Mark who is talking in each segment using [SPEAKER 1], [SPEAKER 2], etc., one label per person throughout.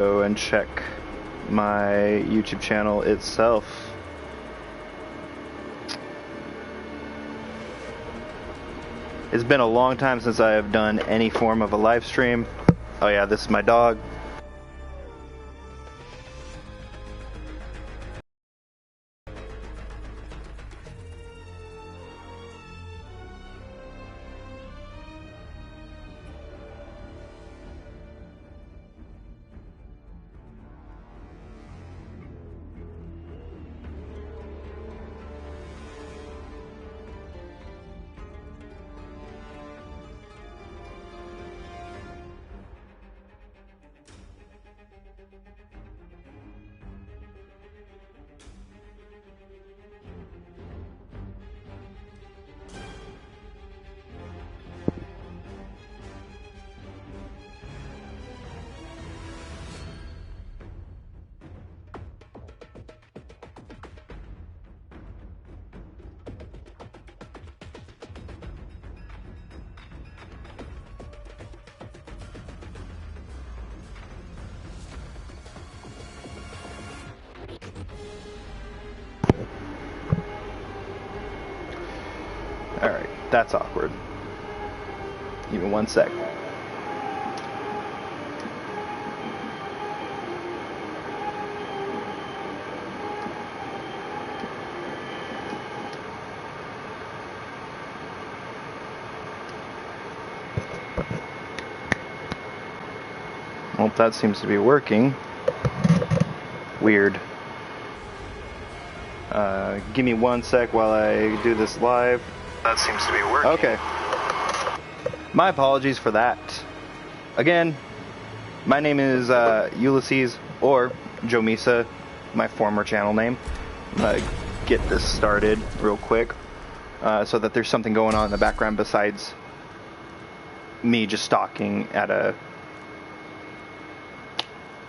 [SPEAKER 1] Go and check my YouTube channel itself. It's been a long time since I have done any form of a live stream. Oh yeah, this is my dog. Alright, that's awkward. Give me 1 sec. Well, that seems to be working. Weird. Give me 1 sec while I do this live.
[SPEAKER 2] That seems to be working.
[SPEAKER 1] Okay. My apologies for that. Again, my name is Ulysses, or Joe Misa, my former channel name. I'm gonna get this started real quick so that there's something going on in the background besides me just stalking at a,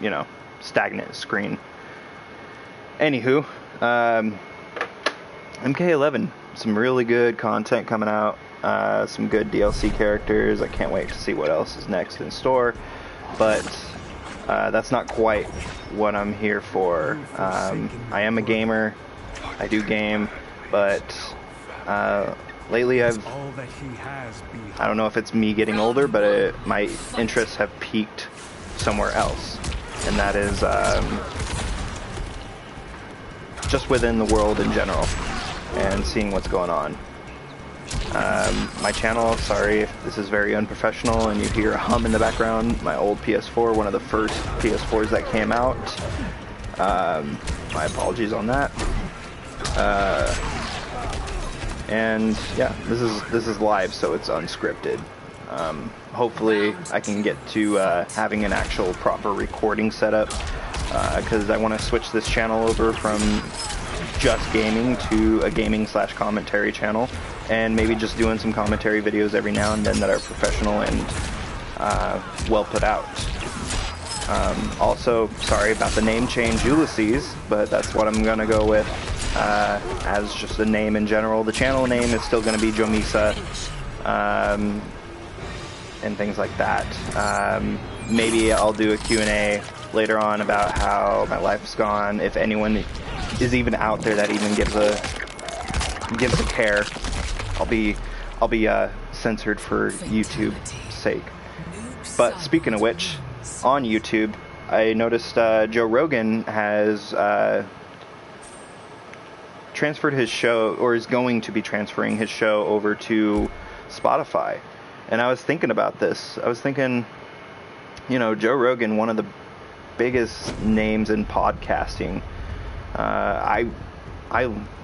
[SPEAKER 1] you know, stagnant screen. Anywho, MK11. Some really good content coming out, some good DLC characters. I can't wait to see what else is next in store, but that's not quite what I'm here for. I am a gamer, I do game, but lately I don't know if it's me getting older, but my interests have peaked somewhere else, and that is just within the world in general, and seeing what's going on. My channel, sorry if this is very unprofessional and you hear a hum in the background, my old PS4, one of the first PS4s that came out. My apologies on that. And yeah, this is live, so it's unscripted. Hopefully I can get to having an actual proper recording setup, because I want to switch this channel over from just gaming to a gaming/commentary channel, and maybe just doing some commentary videos every now and then that are professional and well put out. Also, sorry about the name change, Ulysses, but that's what I'm gonna go with as just a name in general. The channel name is still gonna be Joe Misa, and things like that. Maybe I'll do a Q&A later on about how my life's gone, if anyone is even out there that even gives a care. I'll be censored for YouTube's sake. But speaking of which, on YouTube, I noticed Joe Rogan has transferred his show, or is going to be transferring his show over to Spotify. And I was thinking about this. I was thinking, you know, Joe Rogan, one of the biggest names in podcasting. I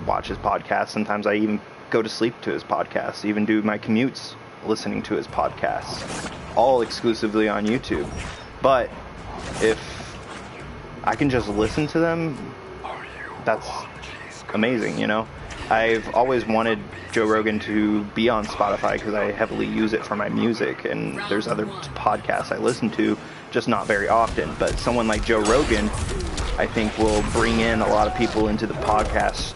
[SPEAKER 1] watch his podcast. Sometimes I even go to sleep to his podcast, even do my commutes listening to his podcasts, all exclusively on YouTube. But if I can just listen to them, that's amazing, you know? I've always wanted Joe Rogan to be on Spotify because I heavily use it for my music, and there's other podcasts I listen to, just not very often. But someone like Joe Rogan, I think, will bring in a lot of people into the podcast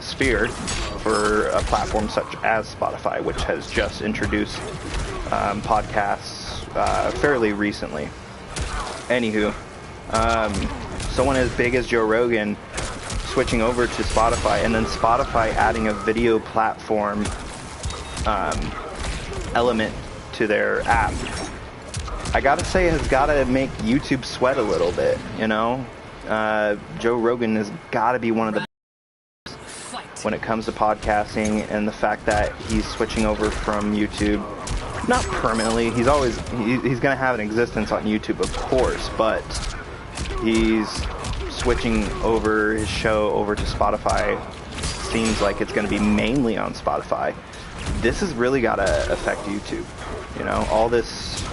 [SPEAKER 1] sphere for a platform such as Spotify, which has just introduced podcasts fairly recently. Anywho, Someone as big as Joe Rogan switching over to Spotify, and then Spotify adding a video platform element to their app, I gotta say, has gotta make YouTube sweat a little bit, you know? Joe Rogan has gotta be one of the when it comes to podcasting, and the fact that he's switching over from YouTube, not permanently, he's gonna have an existence on YouTube, of course, but he's switching over his show over to Spotify. Seems like it's gonna be mainly on Spotify. This has really gotta affect YouTube, you know? All this,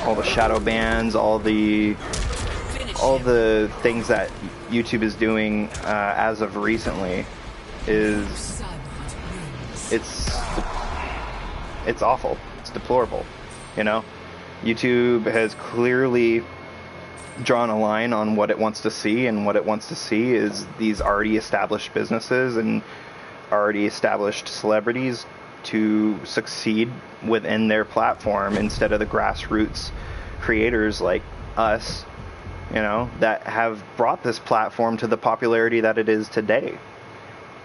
[SPEAKER 1] all the shadow bans, all the things that YouTube is doing as of recently it's awful. It's deplorable, you know? YouTube has clearly drawn a line on what it wants to see, and what it wants to see is these already established businesses and already established celebrities to succeed within their platform instead of the grassroots creators like us, you know, that have brought this platform to the popularity that it is today.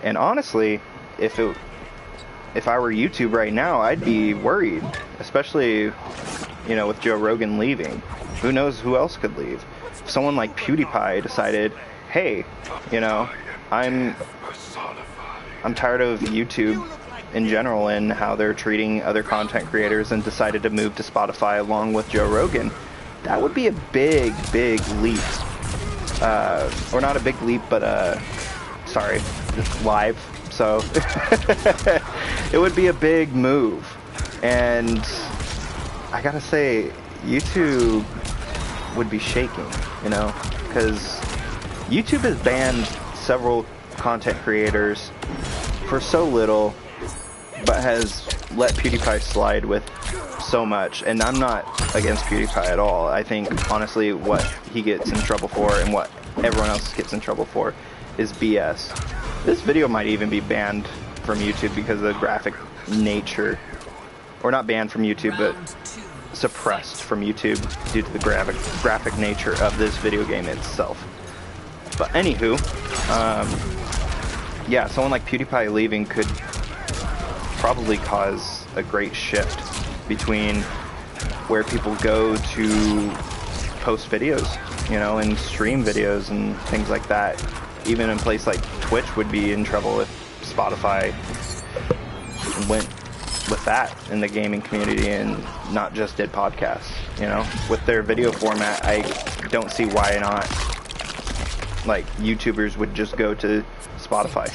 [SPEAKER 1] And honestly, if I were YouTube right now, I'd be worried, especially, you know, with Joe Rogan leaving. Who knows who else could leave? If someone like PewDiePie decided, hey, you know, I'm tired of YouTube in general and how they're treating other content creators, and decided to move to Spotify along with Joe Rogan, that would be a big leap. Or not a big leap, but sorry, it's live, so it would be a big move. And I gotta say, YouTube would be shaking, you know, because YouTube has banned several content creators for so little, but has let PewDiePie slide with so much. And I'm not against PewDiePie at all. I think, honestly, what he gets in trouble for and what everyone else gets in trouble for is BS. This video might even be banned from YouTube because of the graphic nature. Or not banned from YouTube, but suppressed from YouTube due to the graphic nature of this video game itself. But anywho, yeah, someone like PewDiePie leaving could probably cause a great shift between where people go to post videos, you know, and stream videos and things like that. Even a place like Twitch would be in trouble if Spotify went with that in the gaming community and not just did podcasts, you know. With their video format, I don't see why not, like, YouTubers would just go to Spotify.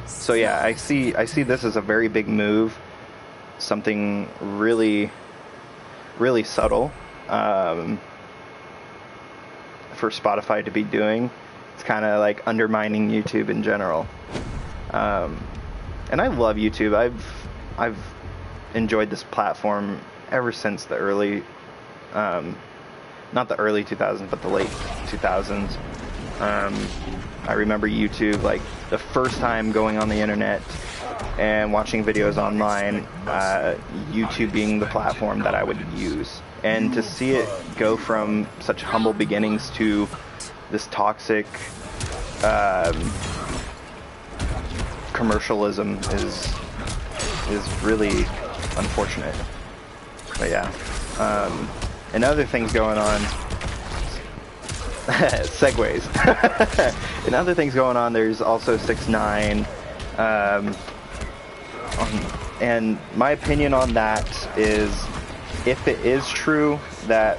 [SPEAKER 1] So yeah, I see this as a very big move, something really subtle for Spotify to be doing. It's kind of like undermining YouTube in general. And I love YouTube. I've enjoyed this platform ever since the early, not the early 2000s, but the late 2000s. I remember YouTube, like, the first time going on the internet and watching videos online, YouTube being the platform that I would use. And to see it go from such humble beginnings to this toxic commercialism is really unfortunate. But yeah, and other things going on. Segues. And other things going on, there's also 6ix9ine, and my opinion on that is, if it is true that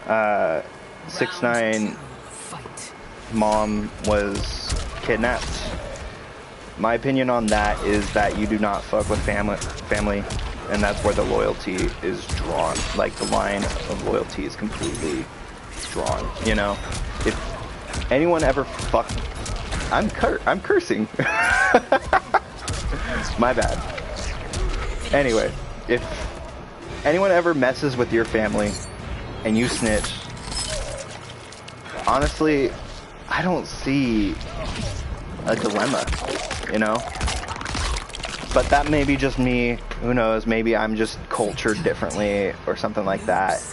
[SPEAKER 1] 6ix9ine mom was kidnapped, my opinion on that is that you do not fuck with family, and that's where the loyalty is drawn. Like, the line of loyalty is completely drawn, you know. If anyone ever I'm cursing. My bad. Anyway, if anyone ever messes with your family and you snitch, honestly, I don't see a dilemma, you know. But that may be just me. Who knows? Maybe I'm just cultured differently or something like that.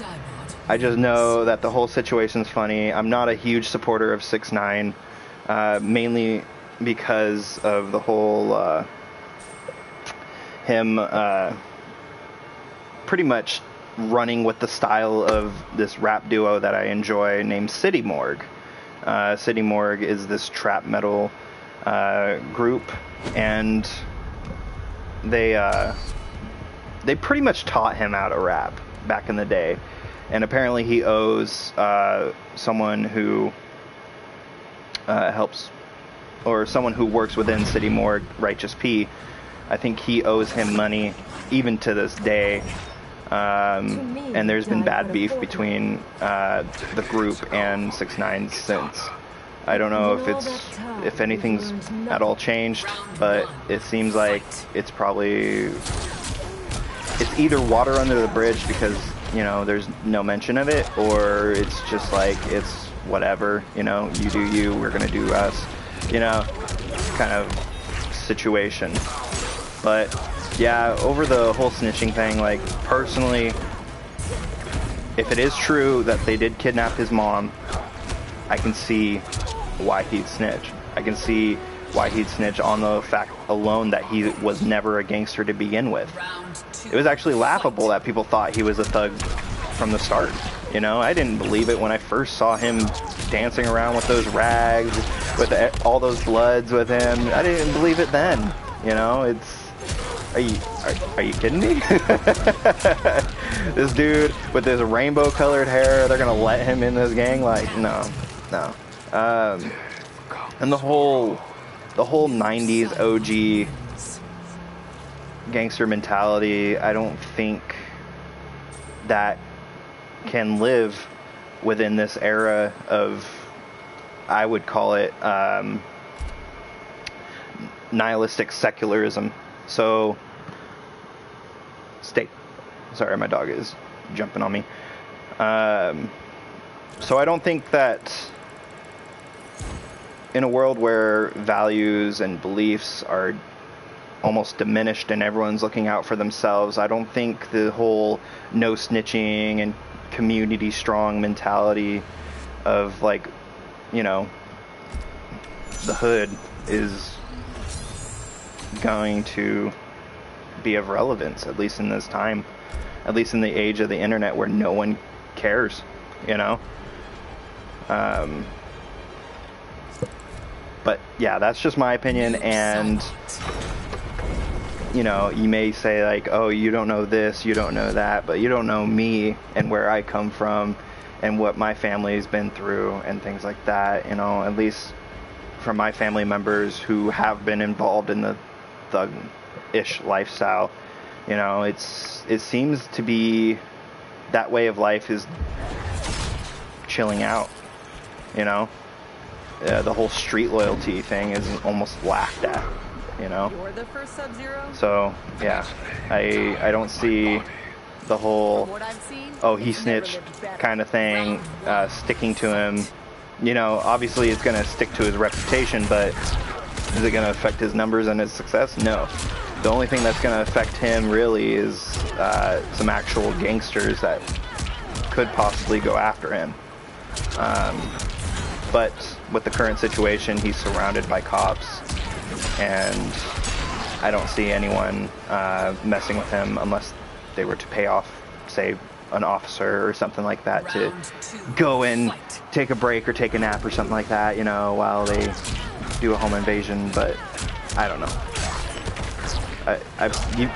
[SPEAKER 1] I just know that the whole situation's funny. I'm not a huge supporter of 6ix9ine, mainly because of the whole him pretty much running with the style of this rap duo that I enjoy named City Morgue. City Morgue is this trap metal group, and they pretty much taught him how to rap back in the day. And apparently he owes someone who helps, or someone who works within City Morgue, Righteous P. I think he owes him money even to this day. And there's been bad beef between the group and 6ix9ine since. I don't know if anything's at all changed, but it seems like it's either water under the bridge because, you know, there's no mention of it, or it's just like, it's whatever, you know, you do you, we're gonna do us, you know, kind of situation. But yeah, over the whole snitching thing, like, personally, if it is true that they did kidnap his mom, I can see why he'd snitch. I can see why he'd snitch on the fact alone that he was never a gangster to begin with. It was actually laughable that people thought he was a thug from the start. You know, I didn't believe it when I first saw him dancing around with those rags, with all those bloods with him. I didn't believe it then. You know, it's... Are you kidding me? This dude with this rainbow colored hair, they're gonna let him in this gang? Like, no. And the whole 90s OG gangster mentality, I don't think that can live within this era of, I would call it, nihilistic secularism. So, sorry, my dog is jumping on me. So I don't think that in a world where values and beliefs are almost diminished and everyone's looking out for themselves, I don't think the whole no snitching and community strong mentality of, like, you know, the hood is going to be of relevance, at least in this time, at least in the age of the internet where no one cares, you know. But yeah, that's just my opinion. And you know, you may say like, oh, you don't know this, you don't know that, but you don't know me and where I come from and what my family's been through and things like that, you know. At least from my family members who have been involved in the thug-ish lifestyle, you know, it seems to be that way of life is chilling out, you know. The whole street loyalty thing is almost laughed at, you know.
[SPEAKER 2] You're the first Sub-Zero?
[SPEAKER 1] So yeah, I don't see the whole oh, he snitched kind of thing sticking to him. You know, obviously it's gonna stick to his reputation, but is it gonna affect his numbers and his success? No. The only thing that's gonna affect him really is some actual gangsters that could possibly go after him. But with the current situation, he's surrounded by cops, and I don't see anyone messing with him unless they were to pay off, say, an officer or something like that to go and take a break or take a nap or something like that, you know, while they do a home invasion. But I don't know.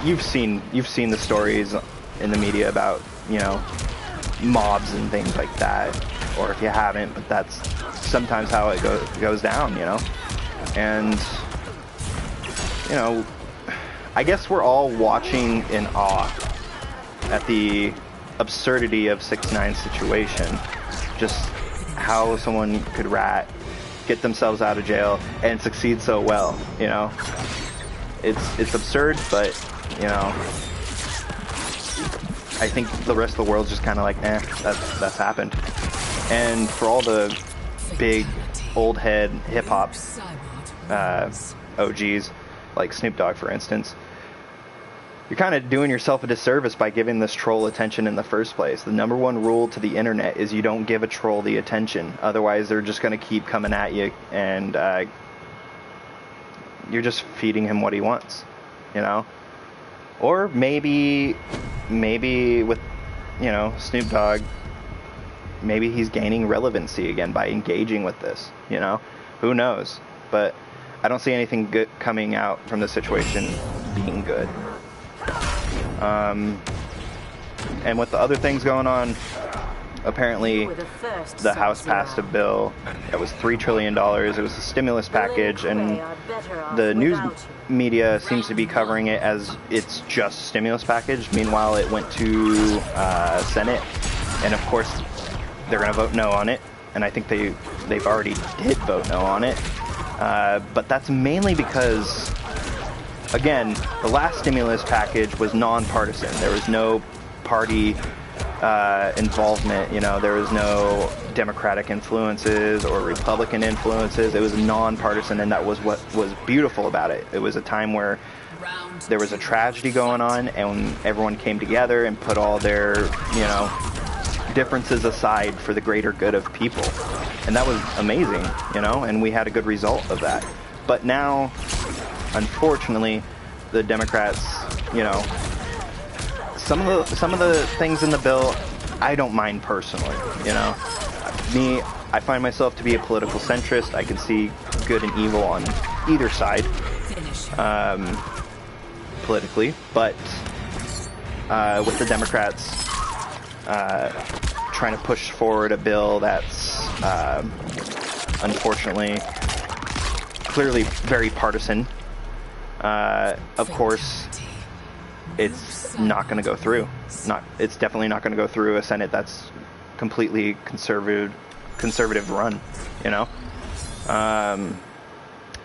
[SPEAKER 1] You've seen the stories in the media about, you know, mobs and things like that, or if you haven't, but that's sometimes how it goes down, you know. And you know, I guess we're all watching in awe at the absurdity of 6ix9ine's situation, just how someone could get themselves out of jail and succeed so well, you know. It's absurd, but you know, I think the rest of the world's just kind of like, that's happened. And for all the big old head hip hop OGs like Snoop Dogg, for instance, you're kind of doing yourself a disservice by giving this troll attention in the first place. The number one rule to the internet is you don't give a troll the attention. Otherwise, they're just going to keep coming at you, and you're just feeding him what he wants, you know? Or maybe with, you know, Snoop Dogg, maybe he's gaining relevancy again by engaging with this, you know? Who knows? But I don't see anything good coming out from the situation being good. And with the other things going on, apparently the House passed a bill that was $3 trillion. It was a stimulus package, and the news media seems to be covering it as it's just a stimulus package. Meanwhile, it went to Senate, and of course they're going to vote no on it, and I think they've already did vote no on it. But that's mainly because, again, the last stimulus package was nonpartisan. There was no party involvement, you know, there was no Democratic influences or Republican influences. It was nonpartisan, and that was what was beautiful about it. It was a time where there was a tragedy going on, and everyone came together and put all their, you know, differences aside for the greater good of people. And that was amazing, you know, and we had a good result of that. But now, unfortunately, the Democrats, you know, some of the things in the bill, I don't mind personally, you know. Me, I find myself to be a political centrist. I can see good and evil on either side, politically. But with the Democrats trying to push forward a bill that's unfortunately clearly very partisan, of course it's not going to go through. It's definitely not going to go through a Senate that's completely conservative run, you know.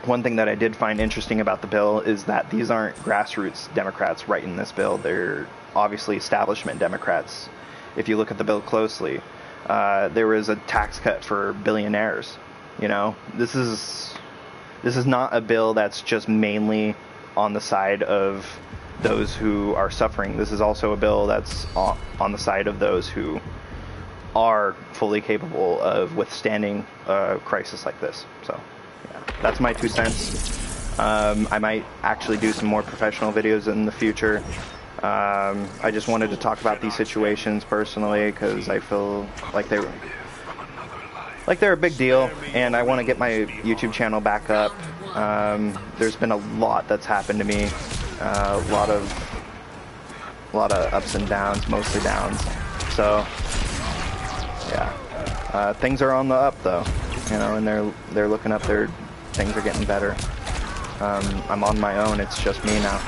[SPEAKER 1] One thing that I did find interesting about the bill is that these aren't grassroots Democrats writing this bill. They're obviously establishment Democrats. If you look at the bill closely, there was a tax cut for billionaires. You know, this is not a bill that's just mainly on the side of those who are suffering. This is also a bill that's on the side of those who are fully capable of withstanding a crisis like this. So, yeah, that's my 2 cents. I might actually do some more professional videos in the future. I just wanted to talk about these situations personally because I feel like they're a big deal, and I want to get my YouTube channel back up. There's been a lot that's happened to me, a lot of ups and downs, mostly downs. So yeah, things are on the up though, you know, and they're looking up. Things are getting better. I'm on my own. It's just me now.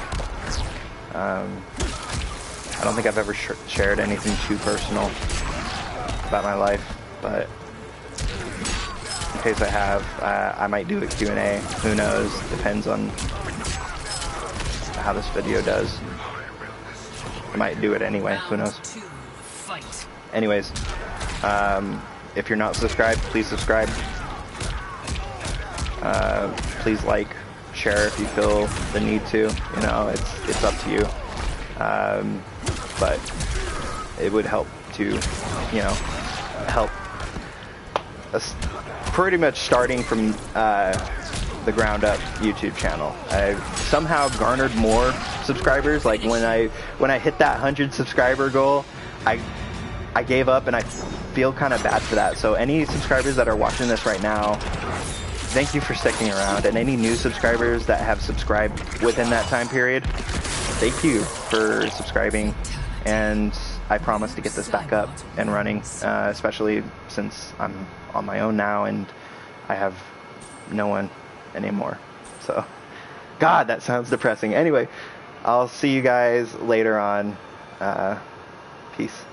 [SPEAKER 1] I don't think I've ever shared anything too personal about my life, but in case I have, I might do a Q&A. Who knows? Depends on how this video does. I might do it anyway. Who knows? Anyways, if you're not subscribed, please subscribe. Please like, share if you feel the need to. You know, it's up to you. But it would help to, you know, help us pretty much starting from the ground up YouTube channel. I've somehow garnered more subscribers. Like when I hit that 100 subscriber goal, I gave up, and I feel kind of bad for that. So any subscribers that are watching this right now, thank you for sticking around. And any new subscribers that have subscribed within that time period, thank you for subscribing. And I promise to get this back up and running, especially since I'm on my own now and I have no one anymore. So, God, that sounds depressing. Anyway, I'll see you guys later on. Peace.